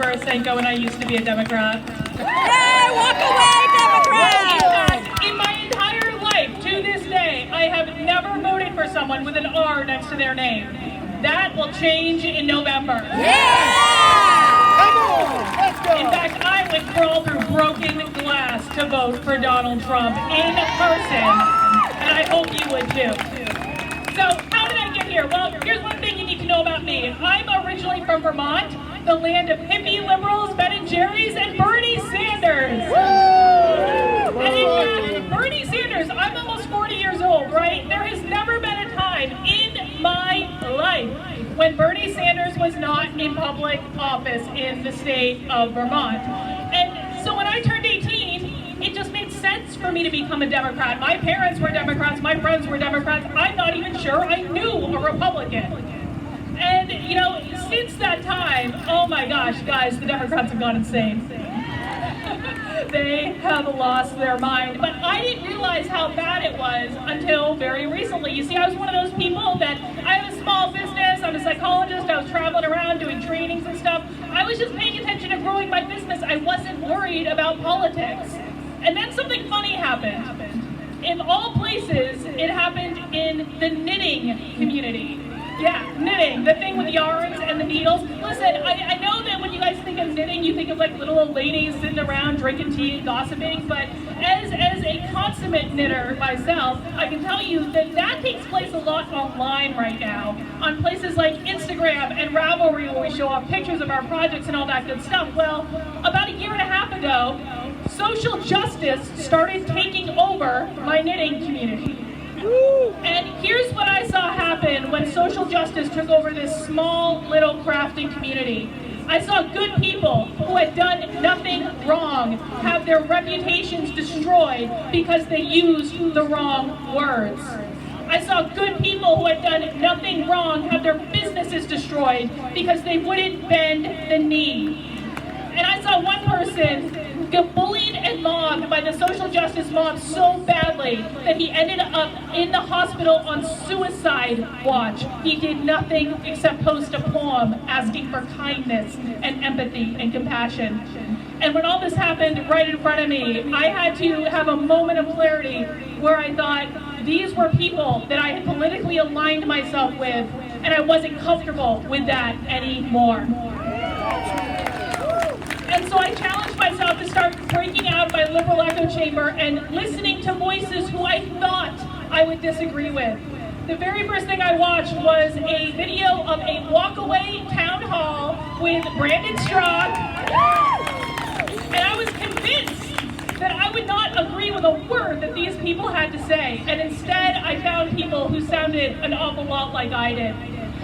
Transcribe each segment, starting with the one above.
Tarasenko, and I used to be a Democrat. Yay, walk away, Democrats! In fact, in my entire life, to this day, I have never voted for someone with an R next to their name. That will change in November. Come on, let's go. In fact, I would crawl through broken glass to vote for Donald Trump in person, and I hope you would too. So, how did I get here? Well, here's one thing you need to know about me. I'm originally from Vermont, the land of hippie liberals, Ben and Jerry's, and Bernie Sanders. And in fact, Bernie Sanders, I'm almost 40 years old, right? There has never been a time in my life when Bernie Sanders was not in public office in the state of Vermont. And so when I turned 18, it just made sense for me to become a Democrat. My parents were Democrats, my friends were Democrats. I'm not even sure I knew a Republican. And, you know, since that time, oh my gosh, guys, the Democrats have gone insane. They have lost their mind. But I didn't realize how bad it was until very recently. You see, I was one of those people that, I have a small business, I'm a psychologist, I was traveling around doing trainings and stuff. I was just paying attention to growing my business. I wasn't worried about politics. And then something funny happened. In all places, it happened in the knitting community. Yeah, knitting, the thing with yarns and the needles. Listen, I know that when you guys think of knitting, you think of like little old ladies sitting around drinking tea and gossiping, but as a consummate knitter myself, I can tell you that that takes place a lot online right now, on places like Instagram and Ravelry, where we show off pictures of our projects and all that good stuff. Well, about a year and a half ago, social justice started taking over my knitting community. And here's what I saw happen when social justice took over this small little crafting community. I saw good people who had done nothing wrong have their reputations destroyed because they used the wrong words. I saw good people who had done nothing wrong have their businesses destroyed because they wouldn't bend the knee. And I saw one person get bullied and mobbed by the social justice mob so badly that he ended up in the hospital on suicide watch. He did nothing except post a poem asking for kindness and empathy and compassion. And when all this happened right in front of me, I had to have a moment of clarity where I thought these were people that I had politically aligned myself with, and I wasn't comfortable with that anymore. And so I challenged myself to start breaking out my liberal echo chamber and listening to voices who I thought I would disagree with. The very first thing I watched was a video of a walkaway town hall with Brandon Strong, and I was convinced that I would not agree with a word that these people had to say, and instead I found people who sounded an awful lot like I did.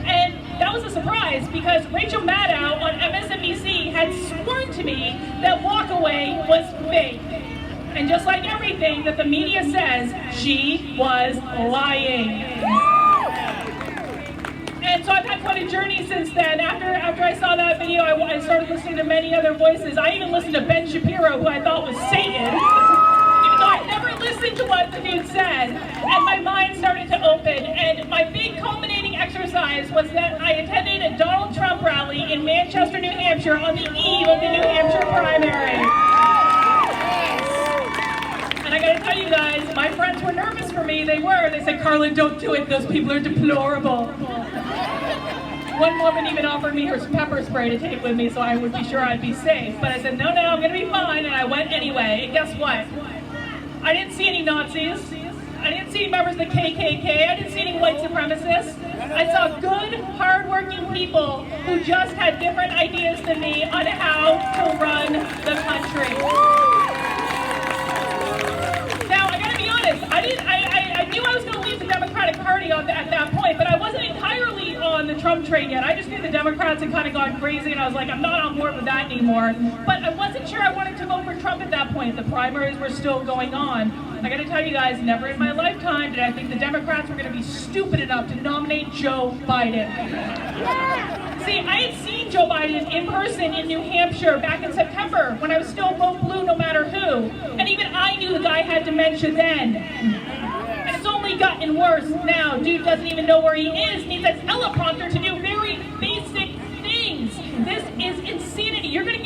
And that was a surprise because Rachel Maddow on MSNBC had sworn to me that walkaway was fake. And just like everything that the media says, she was lying. And so I've had quite a journey since then. After I saw that video, I started listening to many other voices. I even listened to Ben Shapiro, who I thought was Satan, even though I never listened to what the dude said. And my mind started to open. And my big culminating exercise was that I attended a Donald Trump rally in Manchester, New Hampshire on the eve of the New Hampshire primary. And I gotta tell you guys, my friends were nervous for me. They were. They said, "Carla, don't do it. Those people are deplorable." One woman even offered me her pepper spray to take with me so I would be sure I'd be safe. But I said, no, I'm gonna be fine, and I went anyway. And guess what? I didn't see any Nazis. I didn't see any members of the KKK. I didn't see any white supremacists. I saw good, hardworking people who just had different ideas than me on how to run the country. Now, I gotta be honest, I knew I was gonna leave the Democratic Party at that point, but I wasn't entirely on the Trump train yet. I just knew the Democrats had kind of gone crazy, and I was like, I'm not on board with that anymore. But I wasn't sure I wanted to vote for Trump at that point. The primaries were still going on. I gotta tell you guys, never in my lifetime did I think the Democrats were gonna be stupid enough to nominate Joe Biden. See, I had seen Joe Biden in person in New Hampshire back in September when I was still vote blue no matter who. And even I knew the guy had dementia then. And it's only gotten worse now. Dude doesn't even know where he is, needs a teleprompter to do very basic things. This is insanity. You're gonna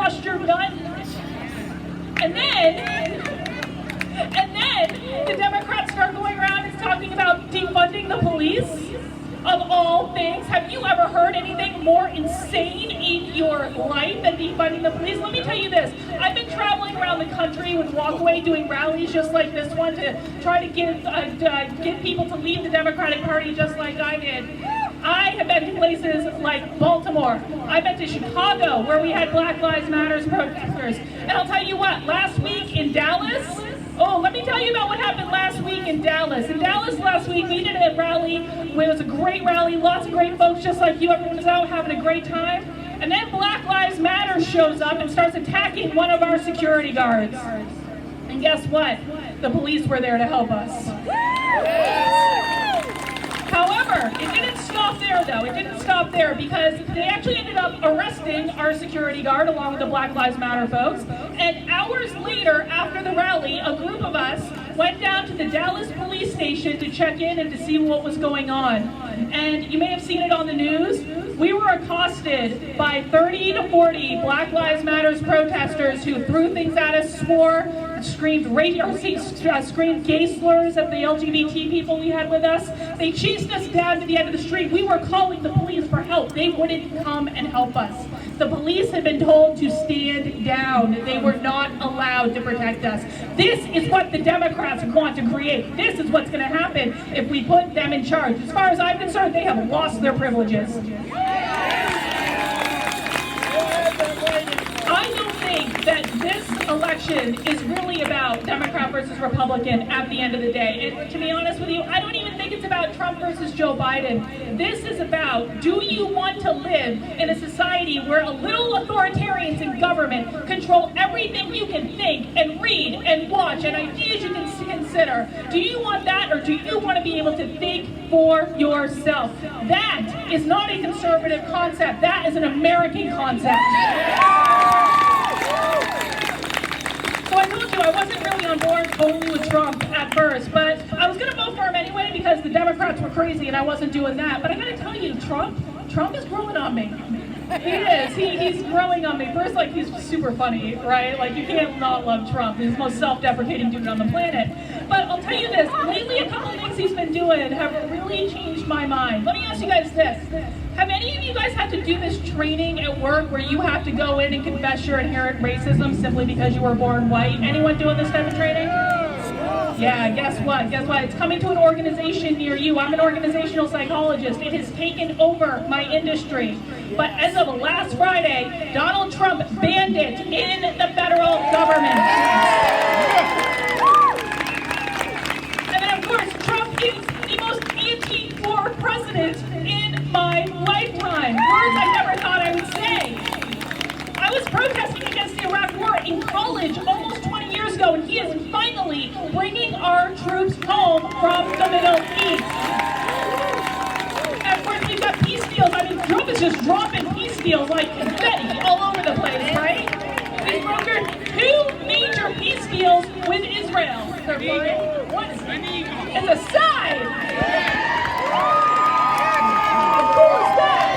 trust your gut. And then the Democrats start going around and talking about defunding the police. Of all things, have you ever heard anything more insane in your life than defunding the police? Let me tell you this. I've been traveling around the country with Walkaway doing rallies just like this one to try to get people to leave the Democratic Party just like I did. I have been to places like Baltimore. I've been to Chicago where we had Black Lives Matter protesters. And I'll tell you what, last week in Dallas, let me tell you about what happened last week in Dallas. In Dallas last week, we did a rally. It was a great rally, lots of great folks just like you. Everyone was out having a great time. And then Black Lives Matter shows up and starts attacking one of our security guards. And guess what? The police were there to help us. However, it didn't stop there though. It didn't stop there because they actually ended up arresting our security guard along with the Black Lives Matter folks. And hours later, after the rally, a group of us went down to the Dallas police station to check in and to see what was going on. And you may have seen it on the news. We were accosted by 30 to 40 Black Lives Matter protesters who threw things at us, swore, screamed gay slurs at the LGBT people we had with us. They chased us down to the end of the street. We were calling the police for help. They wouldn't come and help us. The police had been told to stand down. They were not allowed to protect us. This is what the Democrats want to create. This is what's going to happen if we put them in charge. As far as I'm concerned, they have lost their privileges. I don't think that this election is really about Democrat versus Republican at the end of the day. And to be honest with you, I don't even think it's about Trump versus Joe Biden. This is about, do you want to live in a society where a little authoritarians in government control everything you can think and read and watch and ideas you can consider? Do you want that, or do you want to be able to think for yourself? That is not a conservative concept. That is an American concept. So I told you I wasn't really on board totally with Trump at first, but I was going to vote for him anyway because the Democrats were crazy and I wasn't doing that. But I got to tell you, Trump is growing on me. He is. He's growing on me. First, like, he's super funny, right? Like, you can't not love Trump. He's the most self-deprecating dude on the planet. But I'll tell you this, lately a couple of things he's been doing have really changed my mind. Let me ask you guys this. Have any of you guys had to do this training at work where you have to go in and confess your inherent racism simply because you were born white? Anyone doing this type of training? Yeah, guess what? Guess what? It's coming to an organization near you. I'm an organizational psychologist. It has taken over my industry. But as of last Friday, Donald Trump banned it in the federal government. And then, of course, Trump is the most anti-war president in my lifetime. Words I never thought I would say. I was protesting against the Iraq War in college almost 20 years ago, and he is finally bringing our troops home from the Middle East. And of course, we've got peace deals. I mean, Trump is just dropping peace deals like confetti all over the place, right? He's brokered 2 major peace deals with Israel. What? It's a sign. How cool is that?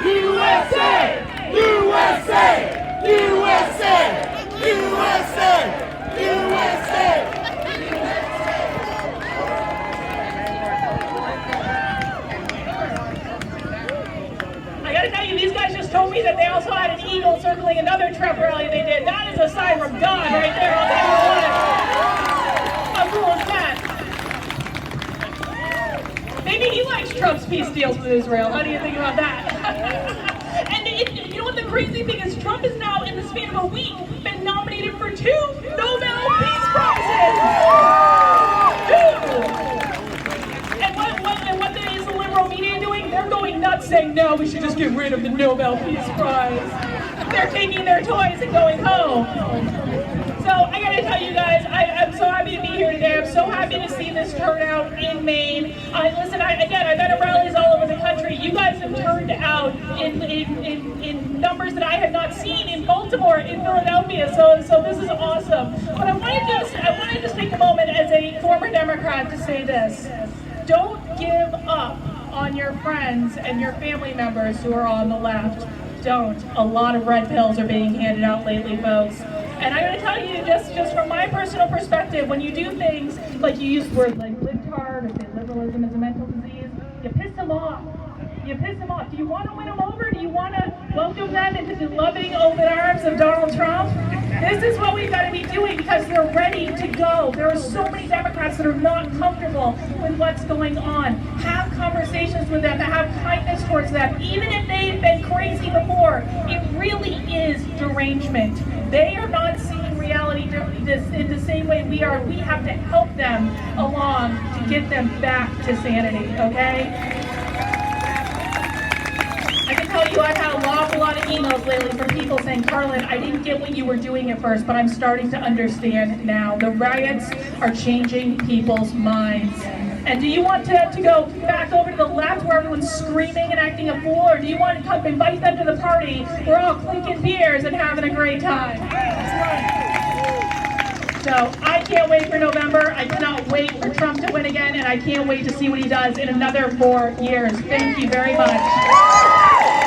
USA! USA! USA! USA! USA! I gotta tell you, these guys just told me that they also had an eagle circling another Trump rally they did. That is a sign from God right there, I'll tell you what. How cool is that? Maybe he likes Trump's peace deals with Israel. How do you think about that? And you know what the crazy thing is? Trump is now, in the span of a week, been nominated for 2 Nobel Peace Prizes! 2! And what is the liberal media doing? They're going nuts saying, no, we should just get rid of the Nobel Peace Prize. They're taking their toys and going home. So I gotta tell you guys, I'm so happy to be here today. I'm so happy to see this turnout in Maine. Listen, I've been at rallies all over the country. You guys have turned out in numbers that I have not seen in Baltimore, in Philadelphia. So this is awesome. But I wanted Democrat to say this. Don't give up on your friends and your family members who are on the left. Don't. A lot of red pills are being handed out lately, folks. And I'm going to tell you, just from my personal perspective, when you do things like you use words like libtard or say liberalism is a mental disease, you piss them off. You piss them off. Do you want to win them over? Do you want to welcome them into the loving open arms of Donald Trump? This is what we've got to be doing because they're ready to go. There are so many Democrats that are not comfortable with what's going on. Have conversations with them, have kindness towards them. Even if they've been crazy before, it really is derangement. They are not seeing reality in the same way we are. We have to help them along to get them back to sanity, okay? I can tell you I've had an awful lot of emails lately from people saying, Carlin, I didn't get what you were doing at first, but I'm starting to understand now. The riots are changing people's minds. And do you want to go back over to the left where everyone's screaming and acting a fool, or do you want to come invite them to the party? We're all clinking beers and having a great time. So I can't wait for November. I cannot wait for Trump to win again, and I can't wait to see what he does in another 4 years. Thank you very much.